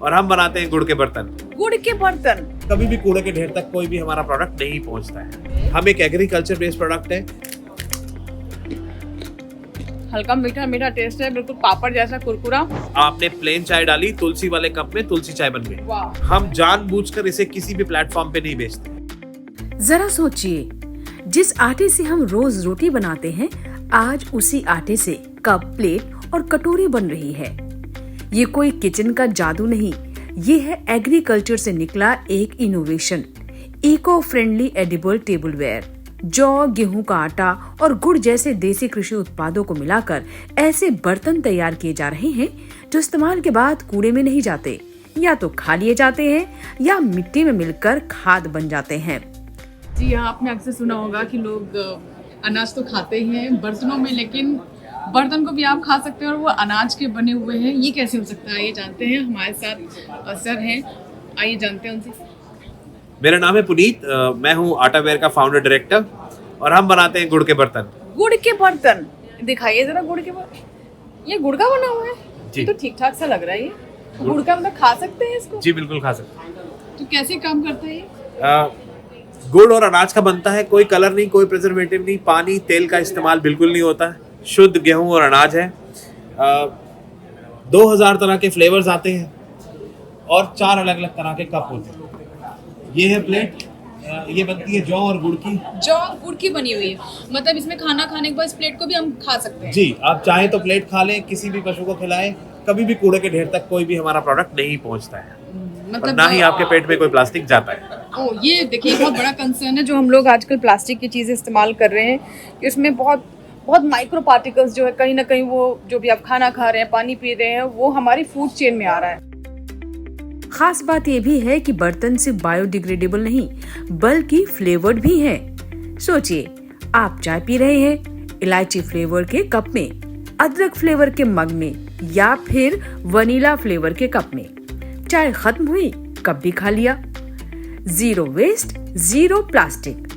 और हम बनाते हैं गुड़ के बर्तन। गुड़ के बर्तन। कभी भी कूड़े के ढेर तक कोई भी हमारा प्रोडक्ट नहीं पहुंचता है। हम एक एग्रीकल्चर बेस्ड प्रोडक्ट है। हल्का मीठा मीठा टेस्ट है, बिल्कुल पापड़ जैसा कुरकुरा। आपने प्लेन चाय डाली, तुलसी वाले कप में तुलसी चाय बन गई। वाह। हम जानबूझकर इसे किसी भी प्लेटफॉर्म पे नहीं बेचते। जरा सोचिए, जिस आटे से हम रोज रोटी बनाते हैं, आज उसी आटे से कप, प्लेट और कटोरी बन रही है। ये कोई किचन का जादू नहीं, ये है एग्रीकल्चर से निकला एक innovation, eco friendly edible tableware. जौ, गेहूं का आटा और गुड़ जैसे देसी कृषि उत्पादों को मिलाकर ऐसे बर्तन तैयार किए जा रहे हैं जो इस्तेमाल के बाद कूड़े में नहीं जाते, या तो खा लिए जाते हैं या मिट्टी में मिलकर खाद बन जाते हैं। जी हाँ, आपने अक्सर सुना होगा कि लोग अनाज तो खाते ही हैं बर्तनों में, लेकिन बर्तन को भी आप खा सकते हैं और वो अनाज के बने हुए हैं। ये कैसे हो सकता है, ये जानते हैं। हमारे साथ सर हैं, आइए जानते हैं उनसे। मेरा नाम है पुनीत, मैं हूँ आटावेयर का फाउंडर डायरेक्टर और हम बनाते हैं गुड़ के बर्तन। गुड़ के बर्तन दिखाइए जरा। गुड़ के बर्तन, ये गुड़ का बना हुआ है जी। तो ठीक ठाक सा लग रहा है। ये गुड़ का मतलब खा सकते हैं इसको? जी बिल्कुल खा सकते हैं। तो कैसे काम करता है ये? गुड़ और अनाज का बनता है, कोई कलर नहीं, कोई प्रिजर्वेटिव नहीं, पानी तेल का इस्तेमाल बिल्कुल नहीं होता है। शुद्ध गेहूं और अनाज है। 2000 तरह के फ्लेवर्स आते हैं और 4 अलग अलग तरह के कप होते हैं। ये है प्लेट, ये बनती है जौ और गुड़ की। जौ गुड़ की बनी हुई है, मतलब इसमें खाना खाने के बाद इस प्लेट को भी हम खा सकते हैं? जी, आप चाहे तो प्लेट खा लें, किसी भी पशु को खिलाएं। कभी भी कूड़े के ढेर तक कोई भी हमारा प्रोडक्ट नहीं पहुंचता है, और ना ही आपके पेट में कोई प्लास्टिक जाता है। ये देखिए बहुत बड़ा कंसर्न है जो हम लोग आजकल प्लास्टिक की चीज़ें इस्तेमाल कर रहे हैं। इसमें बहुत बहुत माइक्रो पार्टिकल्स जो है कहीं ना कहीं वो जो भी आप खाना खा रहे हैं, पानी पी रहे हैं, वो हमारी फूड चेन में आ रहा है। खास बात ये भी है कि बर्तन सिर्फ बायोडिग्रेडेबल नहीं बल्कि फ्लेवर्ड भी है। सोचिए, आप चाय पी रहे हैं इलायची फ्लेवर के कप में, अदरक फ्लेवर के मग में या फिर वनीला फ्लेवर के कप में। चाय खत्म हुई, कप भी खा लिया। Zero waste, zero plastic.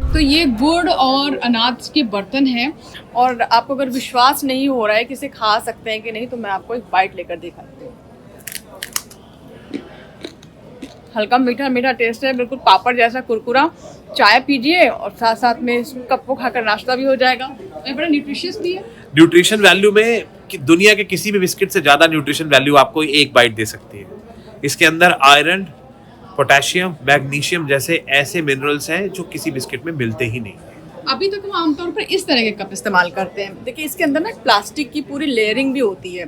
तो ये गुड़ और अनाज के बर्तन हैं, और आपको अगर विश्वास नहीं हो रहा है कि इसे खा सकते हैं कि नहीं, तो मैं आपको एक बाइट लेकर दिखाती हूँ। हल्का मीठा मीठा टेस्ट है, बिल्कुल पापड़ जैसा कुरकुरा। चाय पीजिए और साथ साथ में इस कप को खाकर नाश्ता भी हो जाएगा। ये बड़ा न्यूट्रिशियस भी है। न्यूट्रिशन वैल्यू में दुनिया के किसी भी बिस्किट से ज्यादा न्यूट्रिशन वैल्यू आपको एक बाइट दे सकती है। इसके अंदर आयरन, पोटेशियम, मैग्नीशियम जैसे ऐसे मिनरल्स हैं जो किसी बिस्किट में मिलते ही नहीं। अभी तक हम आमतौर पर इस तरह के कप इस्तेमाल करते हैं। देखिए, इसके अंदर ना प्लास्टिक की पूरी लेयरिंग भी होती है,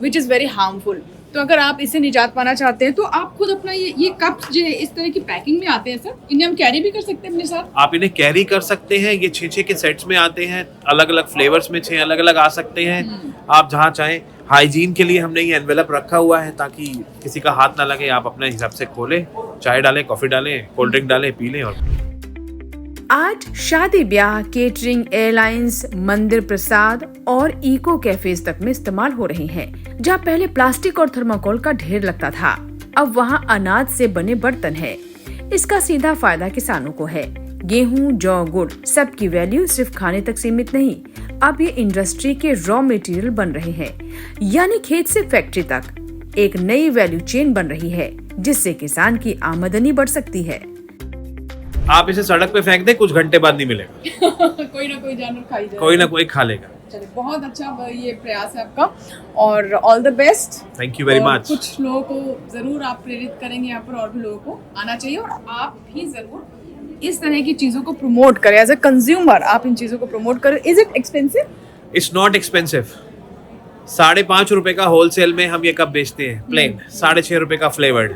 विच इज़ वेरी हार्मफुल। तो अगर आप इसे निजात पाना चाहते हैं तो आप खुद अपना ये कप जो इस तरह की पैकिंग में आते हैं सर, इन्हें हम कैरी भी कर सकते हैं अपने साथ? आप इन्हें कैरी कर सकते हैं। ये 6 के सेट्स में आते हैं, अलग अलग फ्लेवर्स में 6 अलग अलग आ सकते हैं। आप जहाँ चाहें। हाइजीन के लिए हमने ये एनवेलप रखा हुआ है ताकि किसी का हाथ ना लगे। आप अपने हिसाब से खोलें, चाय डालें, कॉफी डालें, कोल्ड ड्रिंक डालें, पी लें। और आज शादी ब्याह, केटरिंग, एयरलाइंस, मंदिर प्रसाद और इको कैफेज तक में इस्तेमाल हो रहे हैं। जहाँ पहले प्लास्टिक और थर्माकोल का ढेर लगता था, अब वहाँ अनाज से बने बर्तन है। इसका सीधा फायदा किसानों को है। गेहूं, जौ, गुड़ सबकी वैल्यू सिर्फ खाने तक सीमित नहीं, अब ये इंडस्ट्री के रॉ मटेरियल बन रहे हैं, यानी खेत से फैक्ट्री तक एक नई वैल्यू चेन बन रही है, जिससे किसान की आमदनी बढ़ सकती है। आप इसे सड़क पे फेंक दें, कुछ घंटे बाद नहीं मिलेगा। कोई ना कोई जानवर खा ही जाएगा। कोई ना कोई खा लेगा। चलिए, बहुत अच्छा ये प्रयास है आपका, और all the best. Thank you very much. कुछ लोगों को जरूर आप प्रेरित करेंगे यहाँ पर, और भी लोगों को आना चाहिए, और आप भी जरूर इस तरह की चीजों को प्रमोट करें। एज ए कंज्यूमर आप इन चीजों को प्रमोट करें। Is it expensive? It's not expensive. 5.5 रुपए का होलसेल में हम ये कप बेचते हैं, प्लेन। 6.5 रुपए का फ्लेवर्ड,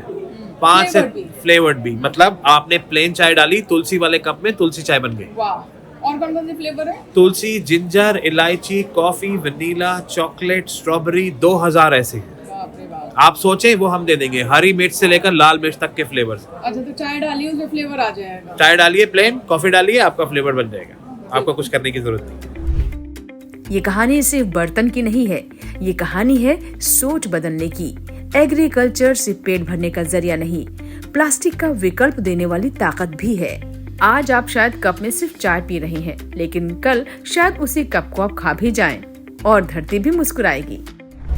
5 से फ्लेवर्ड भी। मतलब आपने प्लेन चाय डाली, तुलसी वाले कप में तुलसी चाय बन गई। वाह। और कौन कौन से फ्लेवर है? तुलसी, जिंजर, इलायची, कॉफी, वनीला, चॉकलेट, स्ट्रॉबेरी, 2000 ऐसे हैं। बाप रे बाप। आप सोचें वो हम दे देंगे, हरी मिर्च से लेकर लाल मिर्च तक के फ्लेवर्स। अच्छा, तो चाय डालिए उसमें फ्लेवर आ जाएगा। चाय डालिए प्लेन, कॉफी डालिए, आपका फ्लेवर बन जाएगा। आपको कुछ करने की जरूरत नहीं। ये कहानी सिर्फ बर्तन की नहीं है, ये कहानी है सोच बदलने की। एग्रीकल्चर सिर्फ पेट भरने का जरिया नहीं, प्लास्टिक का विकल्प देने वाली ताकत भी है। आज आप शायद कप में सिर्फ चाय पी रहे हैं, लेकिन कल शायद उसी कप को आप खा भी जाएं और धरती भी मुस्कुराएगी।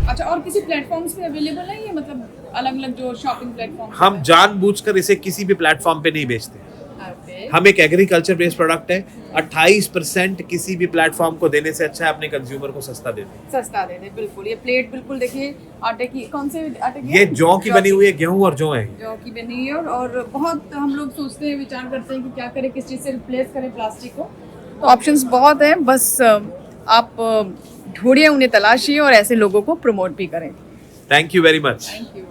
अच्छा, और किसी प्लेटफॉर्म्स पे अवेलेबल है ये, मतलब अलग अलग जो शॉपिंग प्लेटफॉर्म हम जानबूझकर इसे किसी भी प्लेटफॉर्म पे नहीं बेचते। हम एक एग्रीकल्चर बेस्ड प्रोडक्ट है। 28% किसी भी प्लेटफॉर्म को देने से अच्छा है अपने कंज्यूमर को सस्ता दे दें। सस्ता दे दे, बिल्कुल। ये प्लेट बिल्कुल देखिए आटे की, कौन से आटे की? ये जौ की बनी हुई है, गेहूं और जौ है। जौ की बनी है। और बहुत हम लोग सोचते हैं, विचार करते हैं कि क्या करें, किस चीज़ से रिप्लेस करें प्लास्टिक को। तो ऑप्शंस बहुत हैं, बस आप ढूंढिए, उन्हें तलाशिए और ऐसे लोगों को प्रमोट भी करें। Thank you very much. Thank you.